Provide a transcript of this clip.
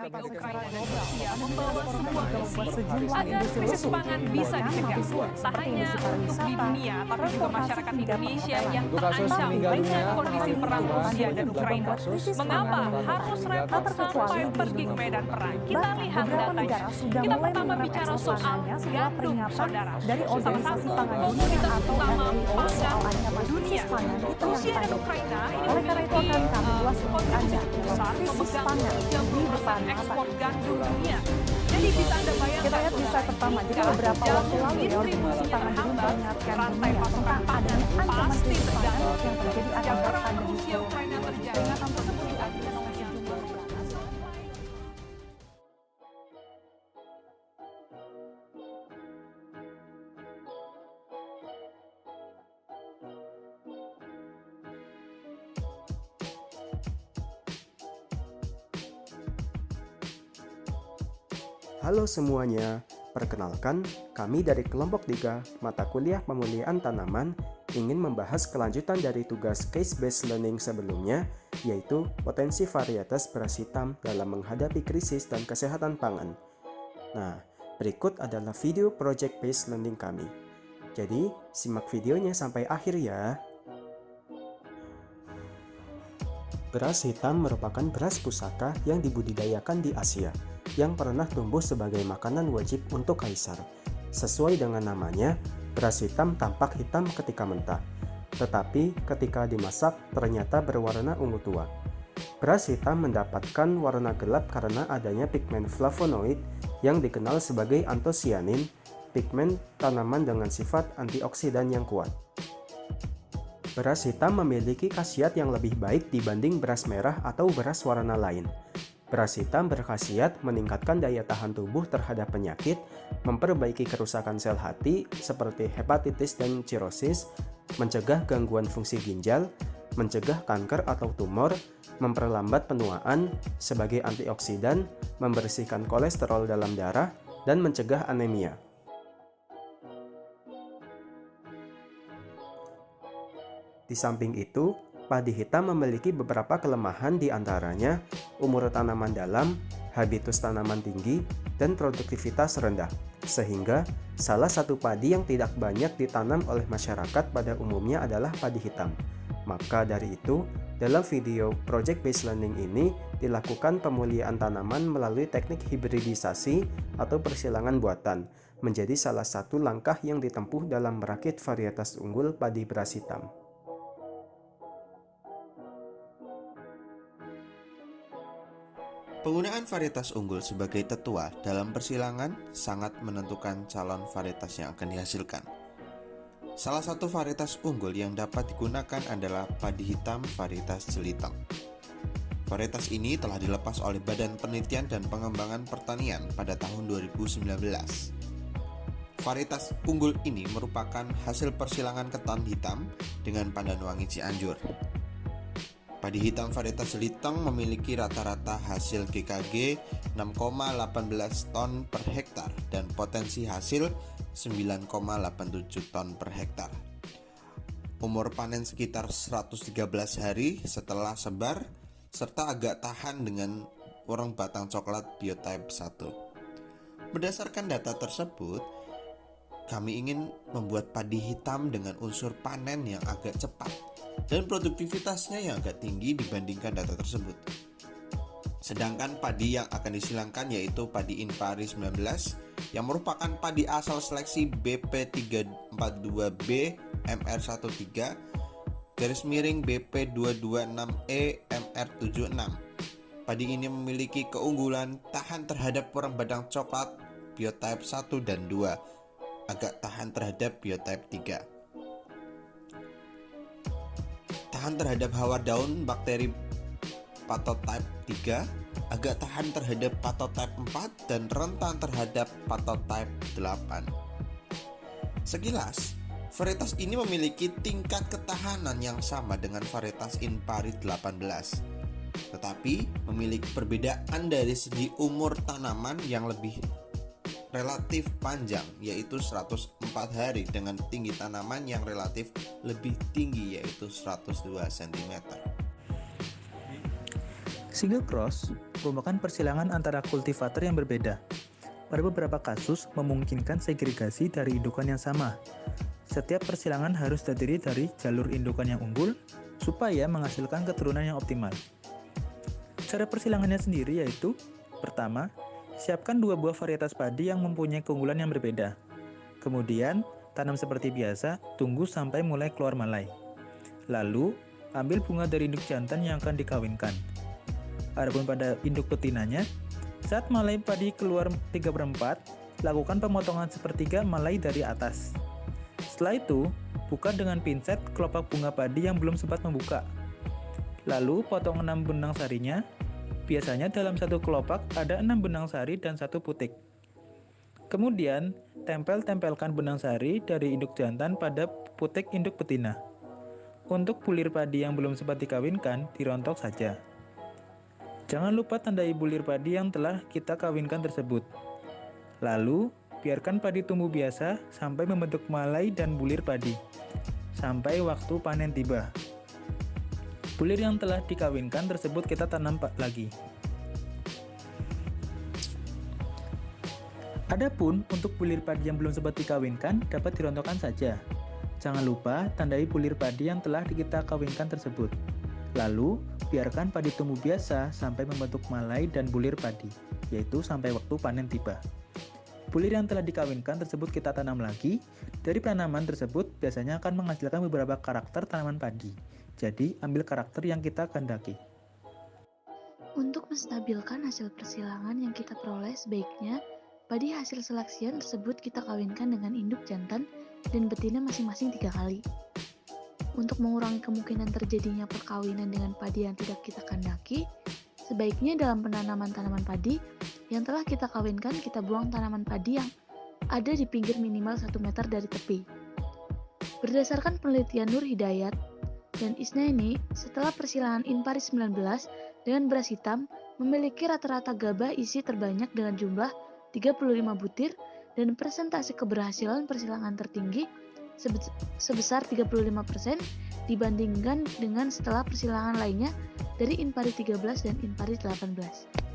konflik Ukraina dan Rusia membawa sebuah misi agar krisis pangan bisa dicegah. Tak hanya untuk di dunia, tapi juga masyarakat Indonesia yang terancam dengan kondisi perang Rusia dan Ukraina. Mengapa harus repot sampai pergi ke medan perang? Kita lihat datanya. Kita pertama bicara soal gandum, saudara. Salah satu komoditas utama pangan dunia. Rusia dan Ukraina ini memiliki kontribusi besar memegang 30% ekspor gandum dunia. Jadi bisa Anda bayangkan, kita lihat di slide pertama. Jadi beberapa waktu lalu ya, Organisasi Pangan Dunia mengingatkan rantai dunia pasokan tentang pangan adanya ancaman pasti krisis pangan terganggu. yang terjadi Sejak akibat perang pandemi Rusia Ukraina terjadi, peringatan tersebut diakhiri oleh sejumlah organisasi. Halo semuanya, perkenalkan kami dari kelompok 3 mata kuliah pemulihan tanaman ingin membahas kelanjutan dari tugas case-based learning sebelumnya, yaitu potensi varietas beras hitam dalam menghadapi krisis dan kesehatan pangan. Nah, berikut adalah video project-based learning kami. Jadi, simak videonya sampai akhir ya. Beras hitam merupakan beras pusaka yang dibudidayakan di Asia, yang pernah tumbuh sebagai makanan wajib untuk kaisar. Sesuai dengan namanya, beras hitam tampak hitam ketika mentah, tetapi ketika dimasak ternyata berwarna ungu tua. Beras hitam mendapatkan warna gelap karena adanya pigmen flavonoid yang dikenal sebagai antosianin, pigmen tanaman dengan sifat antioksidan yang kuat. Beras hitam memiliki khasiat yang lebih baik dibanding beras merah atau beras warna lain. Beras hitam berkhasiat meningkatkan daya tahan tubuh terhadap penyakit, memperbaiki kerusakan sel hati seperti hepatitis dan sirosis, mencegah gangguan fungsi ginjal, mencegah kanker atau tumor, memperlambat penuaan, sebagai antioksidan, membersihkan kolesterol dalam darah, dan mencegah anemia. Di samping itu, padi hitam memiliki beberapa kelemahan, di antaranya umur tanaman dalam, habitus tanaman tinggi, dan produktivitas rendah. Sehingga salah satu padi yang tidak banyak ditanam oleh masyarakat pada umumnya adalah padi hitam. Maka dari itu, dalam video Project Based Learning ini dilakukan pemulihan tanaman melalui teknik hibridisasi atau persilangan buatan, menjadi salah satu langkah yang ditempuh dalam merakit varietas unggul padi beras hitam. Penggunaan varietas unggul sebagai tetua dalam persilangan sangat menentukan calon varietas yang akan dihasilkan. Salah satu varietas unggul yang dapat digunakan adalah padi hitam varietas jeliteng. Varietas ini telah dilepas oleh Badan Penelitian dan Pengembangan Pertanian pada tahun 2019. Varietas unggul ini merupakan hasil persilangan ketan hitam dengan pandan wangi Cianjur. Padi hitam varietas jeliteng memiliki rata-rata hasil GKG 6,18 ton per hektar dan potensi hasil 9,87 ton per hektar. Umur panen sekitar 113 hari setelah sebar, serta agak tahan dengan warna batang coklat biotype 1. Berdasarkan data tersebut, kami ingin membuat padi hitam dengan unsur panen yang agak cepat dan produktivitasnya yang agak tinggi dibandingkan data tersebut. Sedangkan padi yang akan disilangkan yaitu padi Inpari 19 yang merupakan padi asal seleksi BP342B MR13 BP226E MR76. Padi ini memiliki keunggulan tahan terhadap warna batang coklat biotype 1 dan 2, agak tahan terhadap biotype 3. Tahan terhadap hawar daun bakteri pathotype 3, agak tahan terhadap pathotype 4, dan rentan terhadap pathotype 8. Sekilas, varietas ini memiliki tingkat ketahanan yang sama dengan varietas Inpari 18, tetapi memiliki perbedaan dari segi umur tanaman yang lebih relatif panjang, yaitu 104 hari, dengan tinggi tanaman yang relatif lebih tinggi, yaitu 102 cm. Single cross merupakan persilangan antara kultivator yang berbeda. Pada beberapa kasus memungkinkan segregasi dari indukan yang sama. Setiap persilangan harus terdiri dari jalur indukan yang unggul supaya menghasilkan keturunan yang optimal. Cara persilangannya sendiri yaitu: pertama, siapkan 2 buah varietas padi yang mempunyai keunggulan yang berbeda. Kemudian, tanam seperti biasa, tunggu sampai mulai keluar malai. Lalu, ambil bunga dari induk jantan yang akan dikawinkan. Adapun pada induk betinanya, saat malai padi keluar 3/4, lakukan pemotongan sepertiga malai dari atas. Setelah itu, buka dengan pinset kelopak bunga padi yang belum sempat membuka. Lalu, potong 6 benang sarinya. Biasanya dalam satu kelopak ada 6 benang sari dan 1 putik. Kemudian, tempelkan benang sari dari induk jantan pada putik induk betina. Untuk bulir padi yang belum sempat dikawinkan, dirontok saja. Jangan lupa tandai bulir padi yang telah kita kawinkan tersebut. Lalu, biarkan padi tumbuh biasa sampai membentuk malai dan bulir padi, sampai waktu panen tiba. Bulir yang telah dikawinkan tersebut kita tanam lagi. Adapun untuk bulir padi yang belum sempat dikawinkan dapat dirontokkan saja. Jangan lupa tandai bulir padi yang telah kita kawinkan tersebut. Lalu, biarkan padi tumbuh biasa sampai membentuk malai dan bulir padi, yaitu sampai waktu panen tiba. Bulir yang telah dikawinkan tersebut kita tanam lagi. Dari tanaman tersebut biasanya akan menghasilkan beberapa karakter tanaman padi. Jadi, ambil karakter yang kita kehendaki. Untuk menstabilkan hasil persilangan yang kita peroleh, sebaiknya padi hasil seleksian tersebut kita kawinkan dengan induk jantan dan betina masing-masing 3 kali. Untuk mengurangi kemungkinan terjadinya perkawinan dengan padi yang tidak kita kehendaki, sebaiknya dalam penanaman tanaman padi yang telah kita kawinkan, kita buang tanaman padi yang ada di pinggir minimal 1 meter dari tepi. Berdasarkan penelitian Nur Hidayat dan Isnaini, setelah persilangan Inpari 19 dengan beras hitam memiliki rata-rata gabah isi terbanyak dengan jumlah 35 butir dan persentase keberhasilan persilangan tertinggi sebesar 35% dibandingkan dengan setelah persilangan lainnya dari Inpari 13 dan Inpari 18.